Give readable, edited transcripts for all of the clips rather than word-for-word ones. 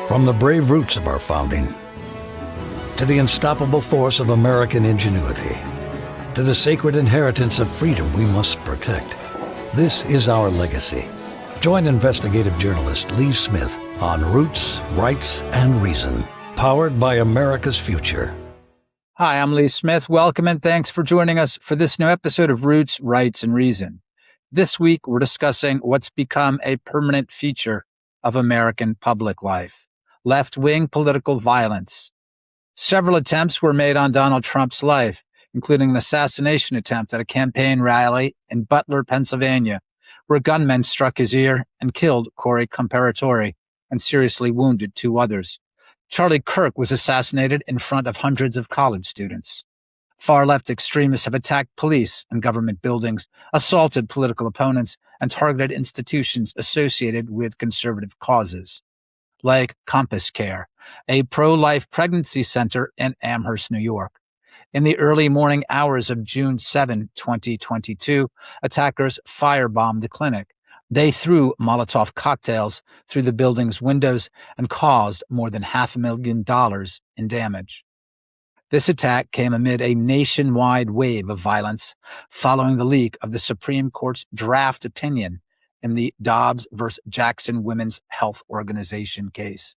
From the brave roots of our founding, to the unstoppable force of American ingenuity, to the sacred inheritance of freedom we must protect, this is our legacy. Join investigative journalist Lee Smith on Roots, Rights, and Reason, powered by America's Future. Hi, I'm Lee Smith. Welcome and thanks for joining us for this new episode of Roots, Rights, and Reason. This week, we're discussing what's become a permanent feature of American public life: left-wing political violence. Several attempts were made on Donald Trump's life, including an assassination attempt at a campaign rally in Butler, Pennsylvania, where gunmen struck his ear and killed Corey Comparatori and seriously wounded two others. Charlie Kirk was assassinated in front of hundreds of college students. Far-left extremists have attacked police and government buildings, assaulted political opponents, and targeted institutions associated with conservative causes, like Compass Care, a pro-life pregnancy center in Amherst, New York. In the early morning hours of June 7, 2022, attackers firebombed the clinic. They threw Molotov cocktails through the building's windows and caused more than $500,000 in damage. This attack came amid a nationwide wave of violence following the leak of the Supreme Court's draft opinion in the Dobbs versus Jackson Women's Health Organization case.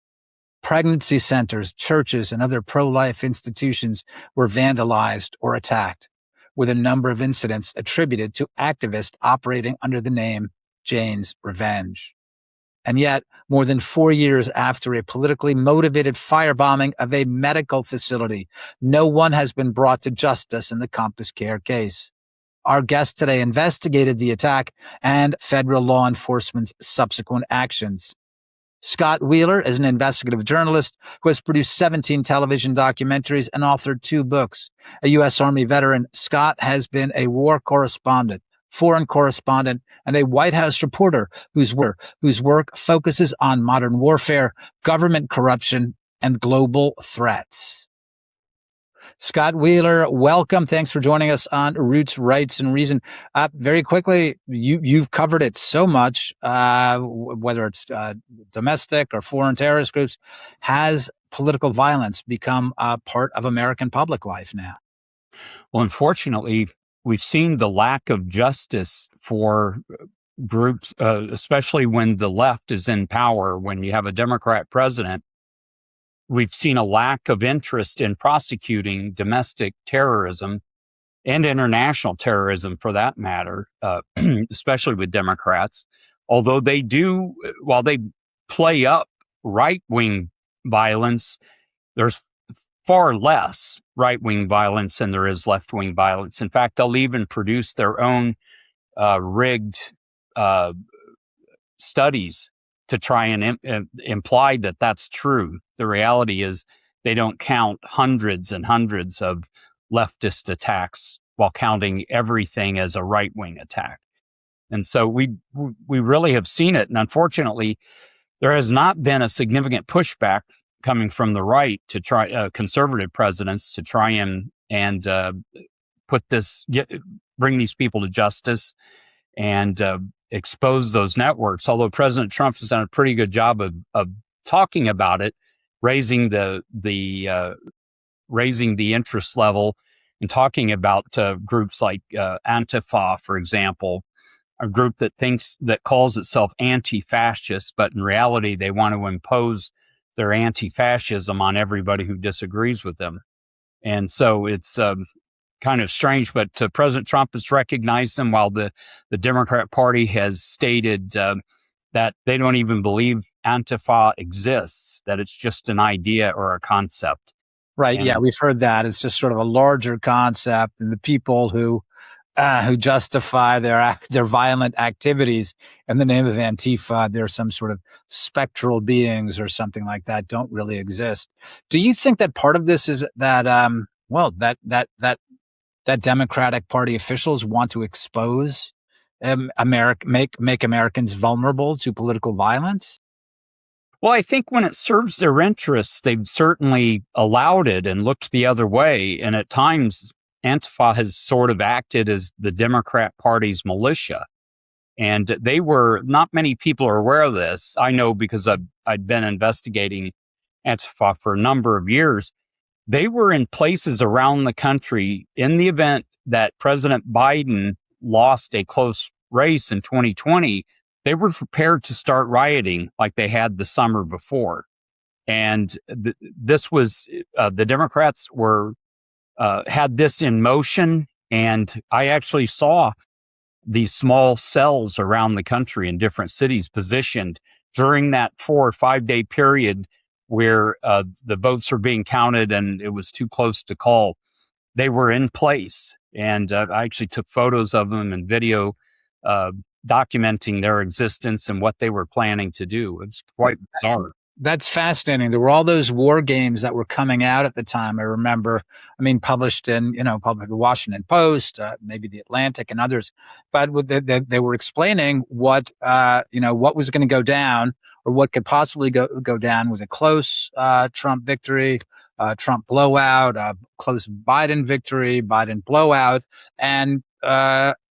Pregnancy centers, churches, and other pro-life institutions were vandalized or attacked, with a number of incidents attributed to activists operating under the name Jane's Revenge. And yet, more than 4 years after a politically motivated firebombing of a medical facility, no one has been brought to justice in the Compass Care case. Our guest today investigated the attack and federal law enforcement's subsequent actions. Scott Wheeler is an investigative journalist who has produced 17 television documentaries and authored 2 books. A U.S. Army veteran, Scott has been a war correspondent, foreign correspondent, and a White House reporter whose work focuses on modern warfare, government corruption, and global threats. Scott Wheeler, welcome. Thanks for joining us on Roots, Rights, and Reason. Very quickly, you've covered it so much, whether it's domestic or foreign terrorist groups. Has political violence become a part of American public life now? Well, unfortunately, we've seen the lack of justice for groups, especially when the left is in power. When you have a Democrat president, we've seen a lack of interest in prosecuting domestic terrorism and international terrorism, for that matter, especially with Democrats. Although they do, while they play up right-wing violence, there's far less right-wing violence than there is left-wing violence. In fact, they'll even produce their own rigged studies to try and imply that that's true. The reality is they don't count hundreds and hundreds of leftist attacks while counting everything as a right-wing attack. And so we really have seen it. And unfortunately, there has not been a significant pushback coming from the right to try conservative presidents to try and bring these people to justice and expose those networks. Although President Trump has done a pretty good job of talking about it, raising the interest level, and talking about groups like Antifa, for example, a group that calls itself anti-fascist, but in reality they want to impose their anti-fascism on everybody who disagrees with them. And so it's kind of strange, but President Trump has recognized them, while the Democrat Party has stated that they don't even believe Antifa exists, that it's just an idea or a concept. Right. Yeah, we've heard that. It's just sort of a larger concept, and the people who justify their violent activities in the name of Antifa, they're some sort of spectral beings or something like that, don't really exist. Do you think that part of this is that that Democratic Party officials want to expose make Americans vulnerable to political violence? Well, I think when it serves their interests, they've certainly allowed it and looked the other way. And at times, Antifa has sort of acted as the Democrat Party's militia. And they were, not many people are aware of this. I know because I'd been investigating Antifa for a number of years. They were in places around the country in the event that President Biden lost a close race in 2020. They were prepared to start rioting like they had the summer before. And this was, the Democrats were, had this in motion. And I actually saw these small cells around the country in different cities positioned during that 4 or 5 day period where the votes were being counted and it was too close to call. They were in place. And I actually took photos of them and video documenting their existence and what they were planning to do. It's quite bizarre. That's fascinating. There were all those war games that were coming out at the time. I remember, published in, public the Washington Post, maybe the Atlantic and others, but they were explaining what was going to go down or what could possibly go down with a close Trump victory, Trump blowout, close Biden victory, Biden blowout, and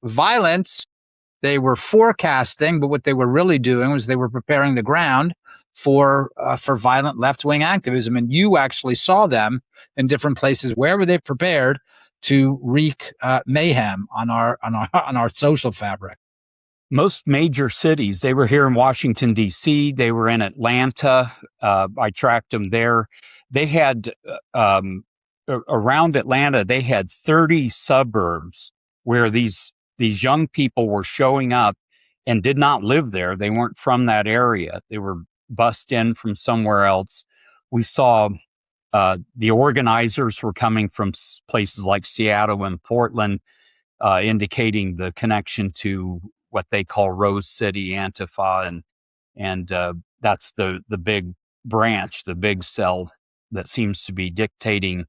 violence. They were forecasting, but what they were really doing was they were preparing the ground for violent left-wing activism. And you actually saw them in different places. Where were they prepared to wreak mayhem on our social fabric? Most major cities. They were here in Washington, D.C. They were in Atlanta. I tracked them there. They had, around Atlanta, they had 30 suburbs where these young people were showing up and did not live there. They weren't from that area. They were bussed in from somewhere else. We saw the organizers were coming from places like Seattle and Portland, indicating the connection to what they call Rose City Antifa, and that's the big branch, the big cell that seems to be dictating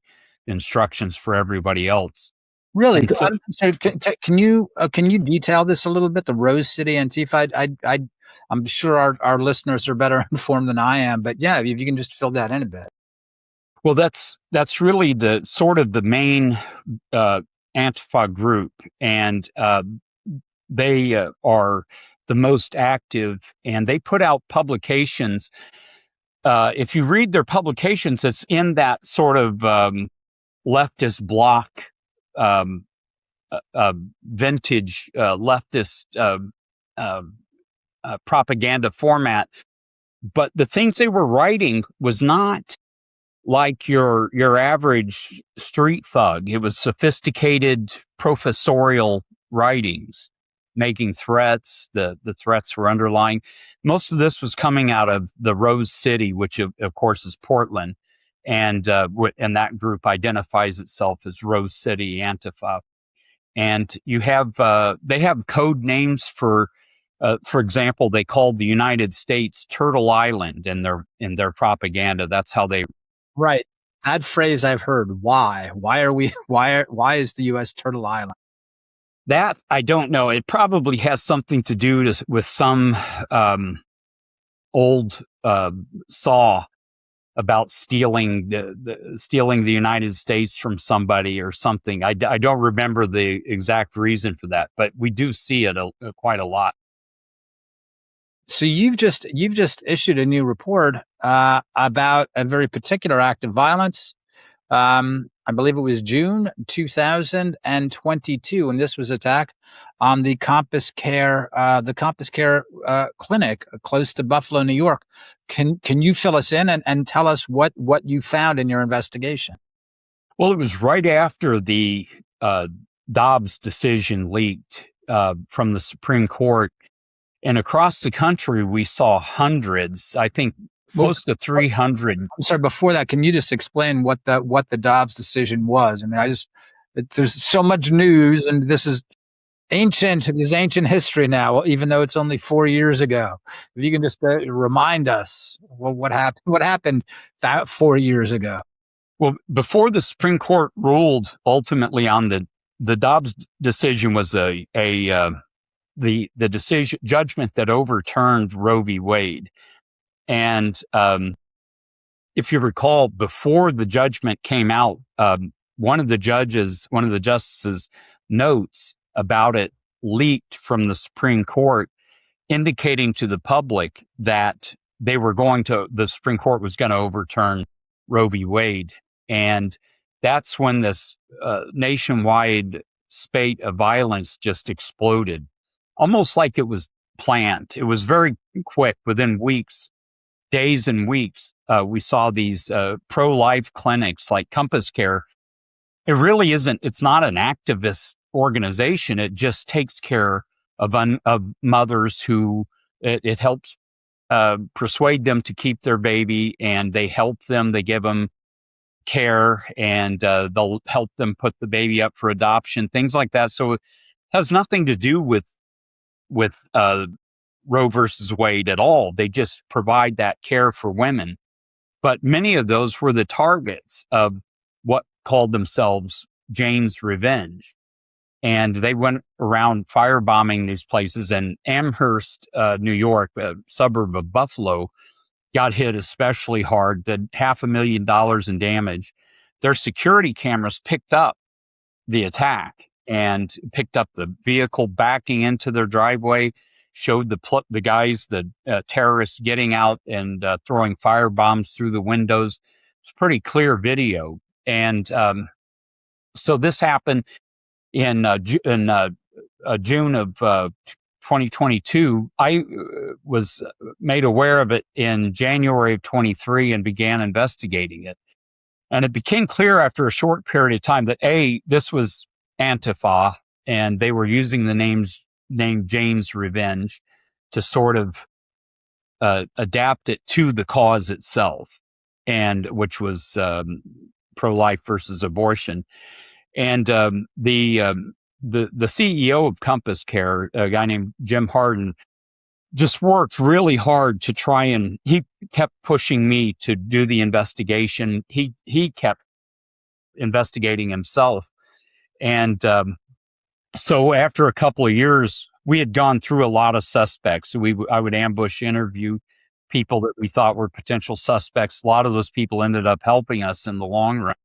instructions for everybody else. Really? So can you detail this a little bit? The Rose City Antifa. I'm sure our listeners are better informed than I am, but yeah, if you can just fill that in a bit. Well, that's really the sort of the main Antifa group, and they are the most active, and they put out publications. If you read their publications, it's in that sort of leftist bloc, vintage leftist propaganda format. But the things they were writing was not like your average street thug. It was sophisticated professorial writings, making threats. The threats were underlying. Most of this was coming out of the Rose City, which of course is Portland, and that group identifies itself as Rose City Antifa. And you have they have code names for example, they called the United States Turtle Island in their propaganda. That's how they. Right. That phrase I've heard. Why? Why is the U.S. Turtle Island? That I don't know. It probably has something to do with some old saw about stealing the United States from somebody or something. I don't remember the exact reason for that, but we do see it quite a lot. So you've just issued a new report about a very particular act of violence. I believe it was June 2022, and this was attack on the Compass Care clinic close to Buffalo, New York. Can you fill us in and tell us what you found in your investigation? Well, it was right after the Dobbs decision leaked from the Supreme Court. And across the country, we saw hundreds, I think close to 300. I'm sorry, before that, can you just explain what the Dobbs decision was? I mean, there's so much news, and this is ancient history now, even though it's only 4 years ago. If you can just remind us what happened that 4 years ago. Well, before the Supreme Court ruled ultimately on the Dobbs decision was the decision judgment that overturned Roe v. Wade. And if you recall, before the judgment came out, one of the justices' notes about it leaked from the Supreme Court indicating to the public that the Supreme Court was going to overturn Roe v. Wade. And that's when this nationwide spate of violence just exploded, almost like it was planned. It was very quick. Within weeks, days and weeks, we saw these pro-life clinics like Compass Care. It's not an activist organization. It just takes care of mothers who it helps persuade them to keep their baby, and they help them. They give them care, and they'll help them put the baby up for adoption, things like that. So it has nothing to do with Roe versus Wade at all. They just provide that care for women. But many of those were the targets of what called themselves Jane's Revenge. And they went around firebombing these places. And Amherst, New York, a suburb of Buffalo, got hit especially hard, did $500,000 in damage. Their security cameras picked up the attack and picked up the vehicle backing into their driveway, showed the guys, the terrorists getting out and throwing firebombs through the windows. It's pretty clear video. And so this happened in June of 2022. I was made aware of it in January of 23 and began investigating it. And it became clear after a short period of time that this was Antifa, and they were using the name Jane's Revenge to sort of adapt it to the cause itself, and which was pro-life versus abortion. And the CEO of Compass Care, a guy named Jim Harden, just worked really hard to try, and he kept pushing me to do the investigation. He kept investigating himself. And so after a couple of years, we had gone through a lot of suspects. I would ambush interview people that we thought were potential suspects. A lot of those people ended up helping us in the long run.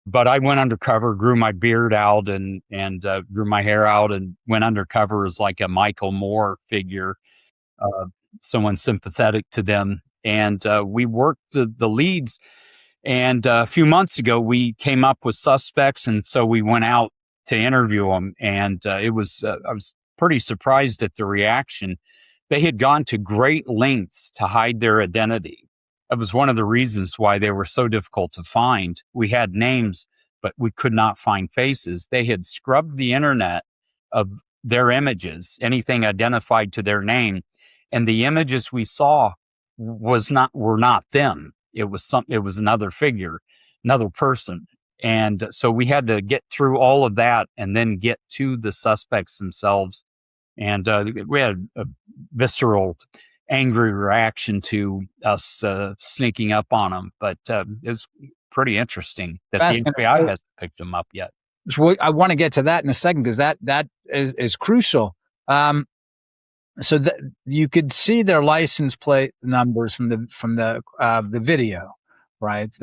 But I went undercover, grew my beard out and grew my hair out, and went undercover as like a Michael Moore figure, someone sympathetic to them. And we worked the leads. And a few months ago, we came up with suspects, and so we went out to interview them. And I was pretty surprised at the reaction. They had gone to great lengths to hide their identity. That was one of the reasons why they were so difficult to find. We had names, but we could not find faces. They had scrubbed the internet of their images, anything identified to their name, and the images we saw were not them. It was another figure, another person. And so we had to get through all of that and then get to the suspects themselves. And we had a visceral, angry reaction to us sneaking up on them. But it's pretty interesting that the FBI hasn't picked them up yet. So I want to get to that in a second, because that is crucial. So that you could see their license plate numbers from the video, right?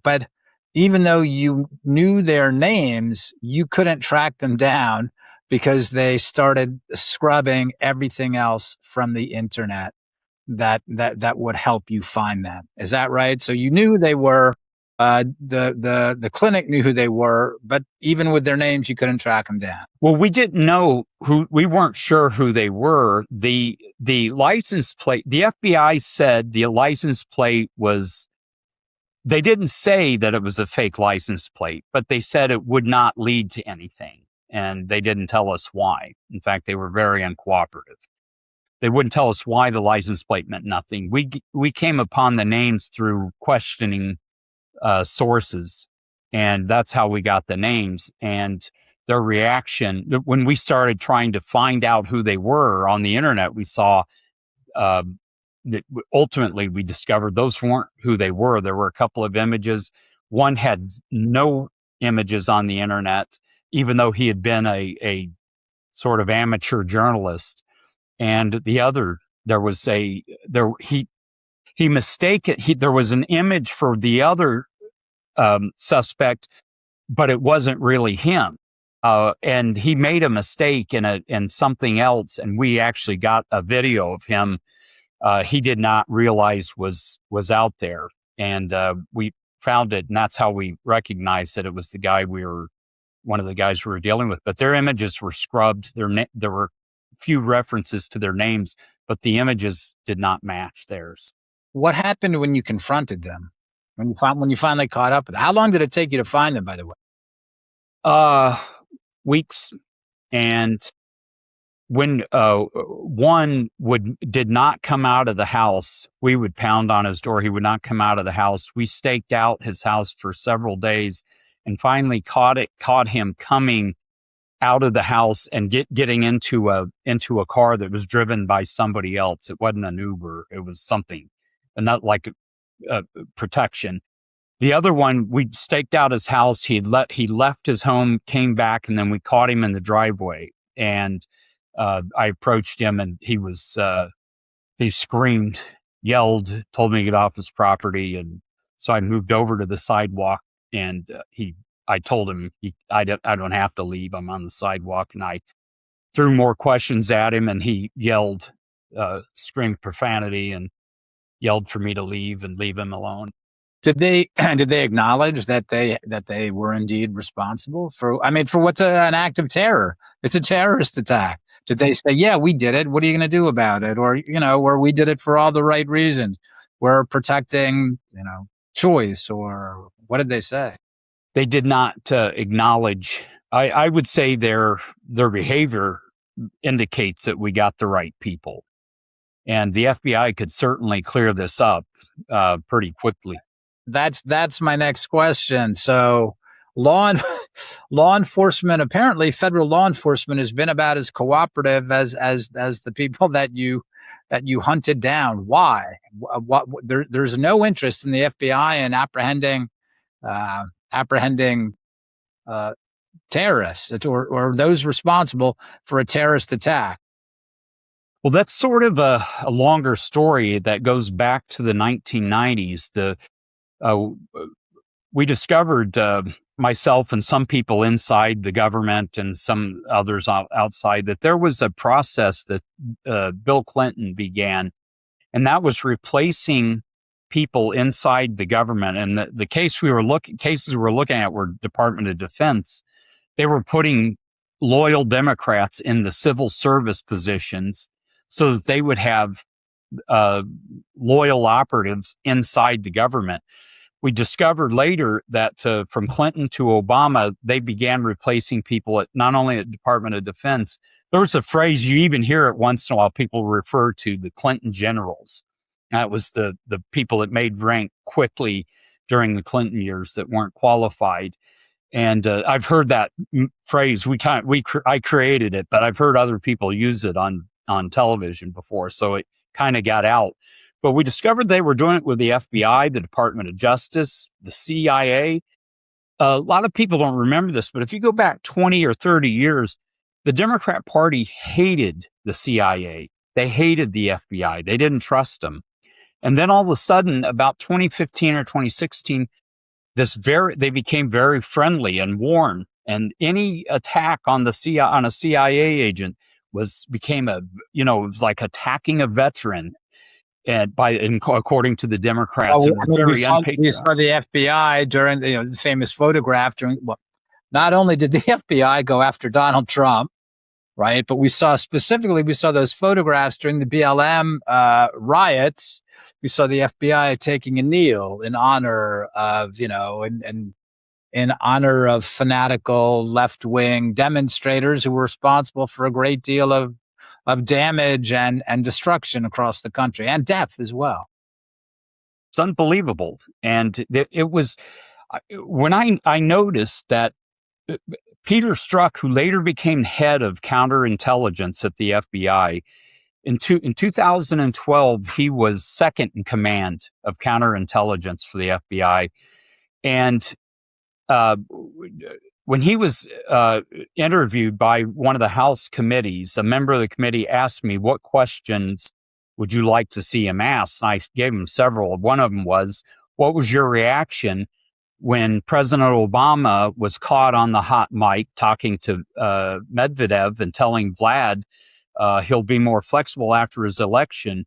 But even though you knew their names, you couldn't track them down because they started scrubbing everything else from the internet that would help you find them. Is that right? So you knew they were, the clinic knew who they were, but even with their names, you couldn't track them down. Well, we didn't know we weren't sure who they were. The license plate, the FBI said the license plate they didn't say that it was a fake license plate, but they said it would not lead to anything. And they didn't tell us why. In fact, they were very uncooperative. They wouldn't tell us why the license plate meant nothing. We came upon the names through questioning sources, and that's how we got the names. And their reaction, when we started trying to find out who they were on the internet, we saw that ultimately we discovered those weren't who they were. There were a couple of images. One had no images on the internet, even though he had been a sort of amateur journalist. And the other, there was he mistaken. There was an image for the other suspect, but it wasn't really him. And he made a mistake in something else, and we actually got a video of him. He did not realize was out there, and we found it, and that's how we recognized that it was one of the guys we were dealing with. But their images were scrubbed. There were a few references to their names, but the images did not match theirs. What happened when you confronted them? When you finally caught up? How long did it take you to find them, by the way? Weeks. And when one did not come out of the house, we would pound on his door. He would not come out of the house. We staked out his house for several days, and finally caught him coming out of the house and getting into a car that was driven by somebody else. It wasn't an Uber. It was something, and not like protection. The other one, we staked out his house. He left his home, came back, and then we caught him in the driveway. And I approached him, and he screamed, yelled, told me to get off his property. And so I moved over to the sidewalk, and I told him, I don't have to leave. I'm on the sidewalk. And I threw more questions at him, and he yelled, screamed profanity, and yelled for me to leave and leave him alone. Did they acknowledge that they were indeed responsible for what's an act of terror? It's a terrorist attack. Did they say, yeah, we did it? What are you going to do about it? Or, or we did it for all the right reasons. We're protecting, choice, or what did they say? They did not acknowledge. I would say their behavior indicates that we got the right people. And the FBI could certainly clear this up pretty quickly. That's my next question. So law enforcement, apparently federal law enforcement, has been about as cooperative as the people that you hunted down. Why? There's no interest in the FBI in apprehending terrorists or those responsible for a terrorist attack. Well, that's sort of a longer story that goes back to the 1990s. We discovered, myself and some people inside the government and some others outside, that there was a process that Bill Clinton began, and that was replacing people inside the government. And the cases we were looking at were Department of Defense. They were putting loyal Democrats in the civil service positions so that they would have loyal operatives inside the government. We discovered later that from Clinton to Obama, they began replacing people not only at Department of Defense. There was a phrase, you even hear it once in a while, people refer to the Clinton generals. That was the people that made rank quickly during the Clinton years that weren't qualified. And I've heard that phrase. I created it, but I've heard other people use it on television before, so it kind of got out. But we discovered they were doing it with the FBI, the Department of Justice, the CIA. A lot of people don't remember this, but if you go back 20 or 30 years, the Democrat Party hated the CIA. They hated the FBI. They didn't trust them. And then all of a sudden, about 2015 or 2016, they became very friendly and warm. And any attack on a CIA agent became it was like attacking a veteran. According to the Democrats, it was very unpatriotic. We saw the FBI during the famous photograph not only did the FBI go after Donald Trump, right, but we saw those photographs during the BLM riots. We saw the FBI taking a kneel in honor of in honor of fanatical left-wing demonstrators who were responsible for a great deal of damage and destruction across the country, and death as well. It's unbelievable. And it was when I noticed that Peter Strzok, who later became head of counterintelligence at the FBI, in 2012, he was second in command of counterintelligence for the FBI. And when he was interviewed by one of the House committees, a member of the committee asked me, what questions would you like to see him ask? And I gave him several. One of them was, what was your reaction when President Obama was caught on the hot mic talking to Medvedev and telling Vlad he'll be more flexible after his election,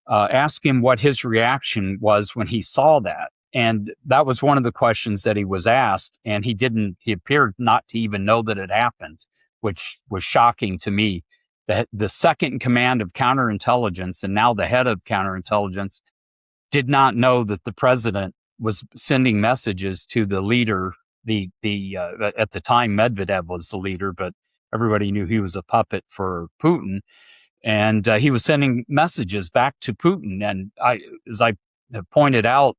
ask him what his reaction was when he saw that. And that was one of the questions that he was asked. And he appeared not to even know that it happened, which was shocking to me. The second in command of counterintelligence and now the head of counterintelligence did not know that the president was sending messages to the leader. At the time, Medvedev was the leader, but everybody knew he was a puppet for Putin. And he was sending messages back to Putin. And as I have pointed out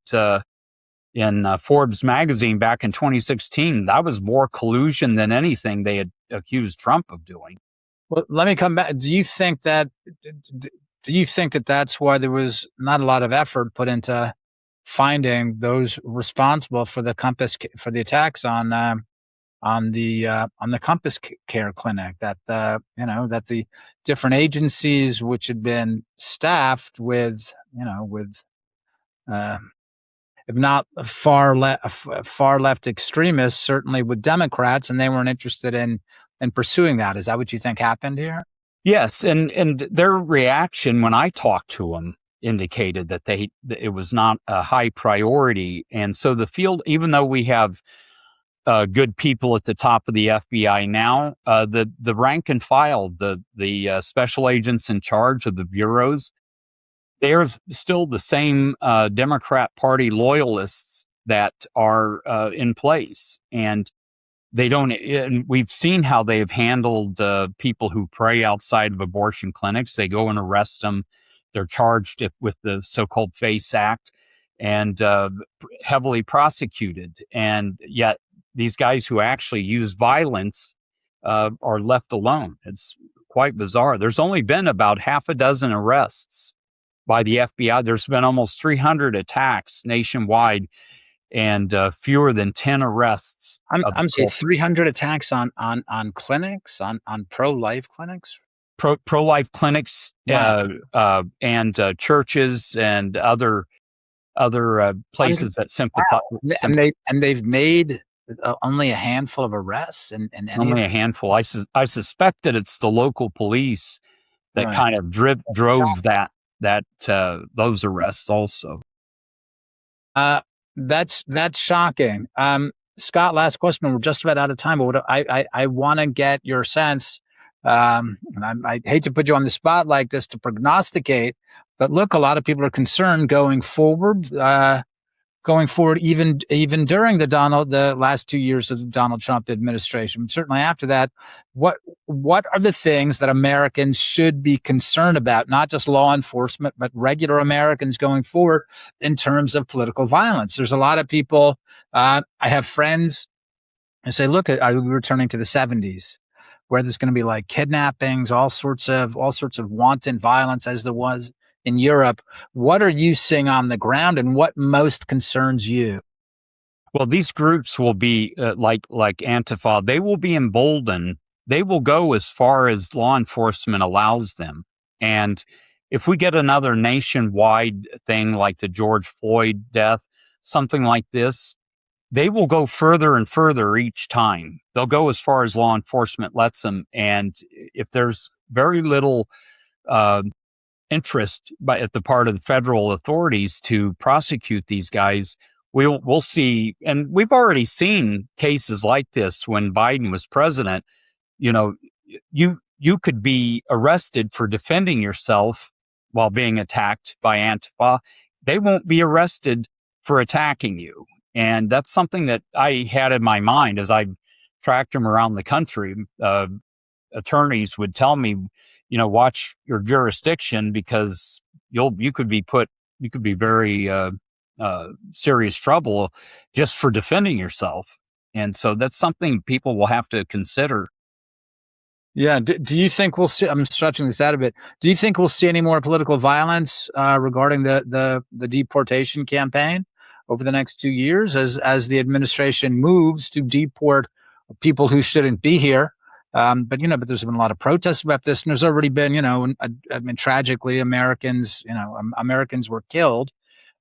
in Forbes magazine back in 2016, that was more collusion than anything they had accused Trump of doing. Well, let me come back. Do you think that that's why there was not a lot of effort put into finding those responsible for the attacks on the Compass Care clinic, that the different agencies which had been staffed with if not far left extremists, certainly with Democrats, and they weren't interested in pursuing that. Is that what you think happened here? Yes, and their reaction when I talked to them indicated that it was not a high priority, and so the field, even though we have good people at the top of the FBI now, the rank and file, the special agents in charge of the bureaus, they're still the same Democrat Party loyalists that are in place, and they don't. And we've seen how they've handled people who pray outside of abortion clinics. They go and arrest them. They're charged with the so-called FACE Act and heavily prosecuted. And yet these guys who actually use violence are left alone. It's quite bizarre. There's only been about half a dozen arrests by the FBI. There's been almost 300 attacks nationwide and fewer than 10 arrests. I'm sorry, 300 attacks on clinics, on pro-life clinics? Pro-life clinics, Wow. and churches and other places that sympathize. Wow. And they've made only a handful of arrests, and only a handful. I suspect that it's the local police that kind of drove those arrests also. That's shocking. Scott, last question. We're just about out of time, but I want to get your sense. And I hate to put you on the spot like this to prognosticate, but look, a lot of people are concerned going forward, even during the last 2 years of the Donald Trump administration, but certainly after that. What are the things that Americans should be concerned about, not just law enforcement, but regular Americans going forward in terms of political violence? There's a lot of people. I have friends who say, look, are we returning to the 70s? Where there's going to be like kidnappings, all sorts of wanton violence as there was in Europe. What are you seeing on the ground, and what most concerns you? Well, these groups will be like Antifa. They will be emboldened. They will go as far as law enforcement allows them. And if we get another nationwide thing like the George Floyd death, something like this, they will go further and further each time. They'll go as far as law enforcement lets them. And if there's very little interest at the part of the federal authorities to prosecute these guys, we'll see. And we've already seen cases like this when Biden was president. You could be arrested for defending yourself while being attacked by Antifa. They won't be arrested for attacking you. And that's something that I had in my mind as I tracked them around the country. Attorneys would tell me, watch your jurisdiction, because you could be very serious trouble just for defending yourself. And so that's something people will have to consider. Yeah. Do you think we'll see? I'm stretching this out a bit. Do you think we'll see any more political violence regarding the deportation campaign over the next 2 years as the administration moves to deport people who shouldn't be here? But there's been a lot of protests about this, and there's already been, tragically, Americans were killed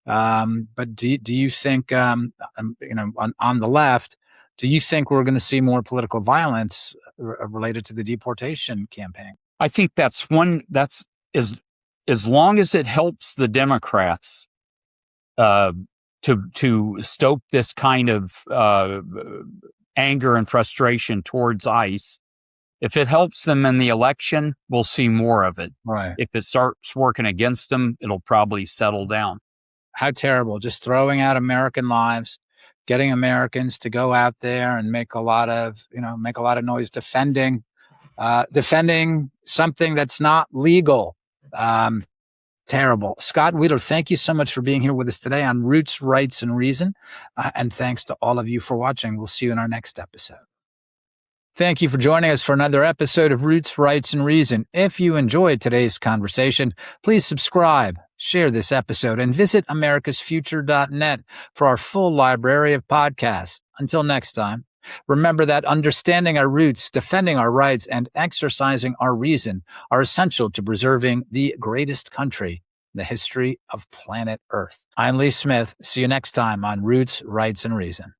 But do you think, on the left, do you think we're going to see more political violence related to the deportation campaign? I think that's as long as it helps the Democrats to stoke this kind of anger and frustration towards ICE. If it helps them in the election, we'll see more of it. Right. If it starts working against them, it'll probably settle down. How terrible. Just throwing out American lives, getting Americans to go out there and make a lot of noise defending something that's not legal. Terrible. Scott Wheeler, thank you so much for being here with us today on Roots, Rights, and Reason. And thanks to all of you for watching. We'll see you in our next episode. Thank you for joining us for another episode of Roots, Rights, and Reason. If you enjoyed today's conversation, please subscribe, share this episode, and visit americasfuture.net for our full library of podcasts. Until next time, remember that understanding our roots, defending our rights, and exercising our reason are essential to preserving the greatest country in the history of planet Earth. I'm Lee Smith. See you next time on Roots, Rights, and Reason.